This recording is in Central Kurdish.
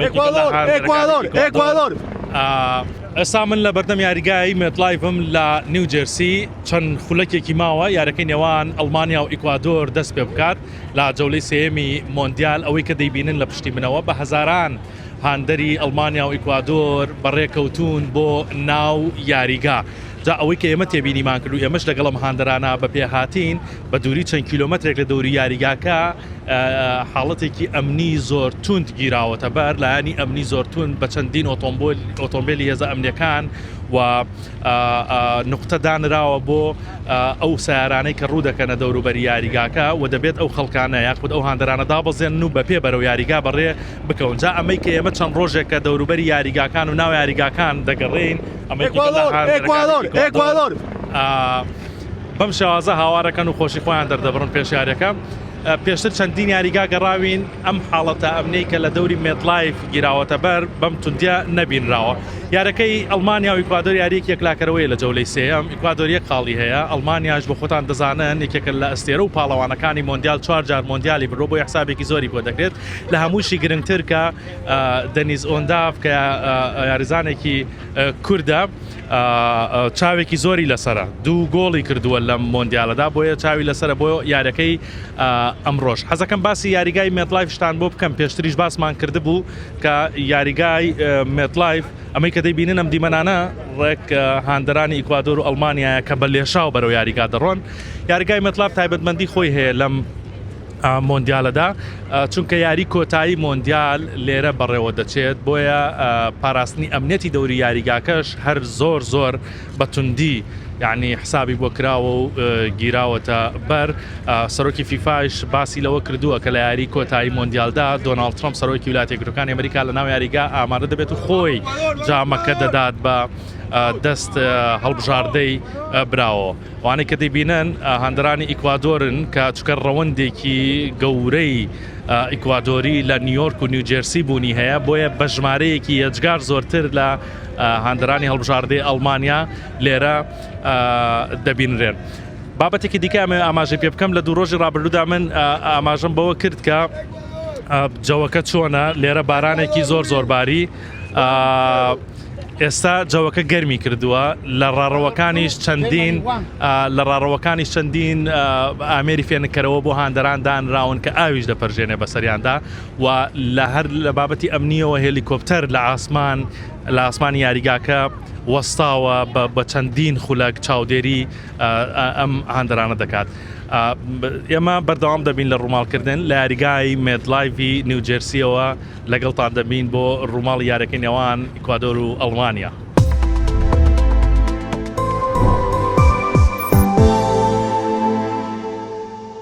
ئێکوادۆر ئێستا من لە بەردەم یاریگای مێتلایڤم لە نیو جێرسی چەند خولەکێکی ماوە یارەکەی نێوان ئەڵمانیا و ئیکوادۆر دەست پێ بکات لە جەولەی سێمی مۆندیال ئەوەی کە دەیبینن لە پشتی منەوە بە هەزاران هاندەری ئەڵمانیا و ئیکوادۆر بەڕێکەوتون بۆ ناو یاریگا. جا ئەوەی کە ئێمە تێبینیمان کرد و ئێمەش لەگەڵم هاندەرانە بە پێهاتین بە دووری چەند کیلۆمەترێک لە دەوری یاریگاکە حاڵەتێکی ئەمنی زۆر توند گیراوەتە بەر لایانی ئەمنی زۆر توند بە چەندین ئۆتۆمبیلی هێزە ئەمنیەکان و نقطە دانراوە بۆ ئەو سیارانەی کە ڕوو دەکەنە دەوروبەری یاریگاکە و دەبێت ئەو خەڵکانە یاخود ئەو هاندەرانە دابەزێن و بە پێ بەرەو یاریگا بەڕێ بکەون. جا ئەمەی کە ئێمە چەند ڕۆژێک کە دەوروبەری یاریگاکان و ناو یاریگاکان دەگەڕین ئێکوادۆر بەم شێوازە هاوارەکەن و خۆشی خۆیان دەردەبڕن پێش یاریەکە. پێشتر چەندین یاریگا گەڕاوین ئەم حاڵەتە ئەمنەی کە لە دەوری مێتلایڤ گیراوەتە بەر بەم توندیا نەبینراوە. یارەکەی ئەڵمانیا و ئیکوادۆر یاریەک یەکلاکەرەوەی لە جەولەی سێەم ئیکوادۆر یەک خاڵی هەیە ئەڵمانیاش بە خۆتان دەزانن یەکێکە لە ئەستێرە و پاڵەوانەکانی مۆندیال 4 جار مۆندیالی بڕۆ بۆ حسابێکی زۆری بۆ دەکرێت لە هەمووشی گرنگتر کە دەنیز ئۆنداف کە یاریزانێکی کووردە چاوێکی زۆری لەسرە 2 گۆڵی کردووە لە مۆندیالەدا بۆیە چاوی لەسرە بۆ یاریەکەی ئەمڕۆژ. حەزەکەم باسی یاریگای مێتلایڤ شتان بۆ بکەم پێشتریش باسمان کرده بوو کە یاریگای مێتلایڤ ئەمەی کە دەیبینن ئەم دیمەنانە ڕێک هاندەرانی ئیکوادۆر و ئەڵمانیایە کە بە لێشاو بەرەو یاریگا دەڕۆن. یاریگای مێتلایڤ تایبەتمەندی خۆی هەیە لەم مۆندیالەدا چونکە یاری کۆتایی مۆندیال لێرە بەڕێوە دەچێت بۆیە پاراستنی ئەمنێتی دەوری یاریگاکەش هەر زۆر بەتوندی یعنی حسابی بۆ کراوە و گیراوەتە بەر. سەرۆکی فیفاش باسی لەوە کردووە کە لە یاری کۆتایی مۆندیالدا دۆناڵد ترامپ سەرۆکی ویلایەتە یەکگرتووەکانی ئەمریکا لە ناو یاریگا ئامادە دەبێت و خۆی جامەکە دەدات بە دەست هەڵبژاردەی براوە. وانەی کە دەیبینن هاندەرانی ئیکوادۆرن کە چکە ڕەوەندێکی گەورەی ئیکوادۆری لە نیویۆرک و نیوجێرسی بوونی هەیە بۆیە بە ژمارەیەکی یەجگار زۆرتر لە هاندەرانی هەڵبژاردەی ئەڵمانیا لێرە دەبینرێن. بابەتێکی دیکە ئەمە ئاماژەی پێ بکەم لە دوو ڕۆژی ڕابردوودا من ئاماژەم بەوە کرد کە جەوەکە چۆنە لێرە بارانێکی زۆر باری. ئێستا جەوەکە گەرمی کردووە لە ڕاڕەوەکانیش چەندین ئامێری فێنکەرەوە بۆ هاندەران دانراون کە ئاویش دەپەرژێنێ بەسەریاندا و لە بابەتی ئەمنیەوە هێلیکۆپتەر لە ئاسمانی یاریگاکە وەستاوە بە چەندین خولەک چاودێری ئەم هاندەرانە دەکات. ئێمە بەردەوام دەبین لە ڕووماڵکردن لە یاریگای مێتلایڤی نیو جێرسیەوە لەگەڵتان دەبین بۆ ڕووماڵی یارەکەی نێوان ئیکوادۆر و ئەڵمانیا.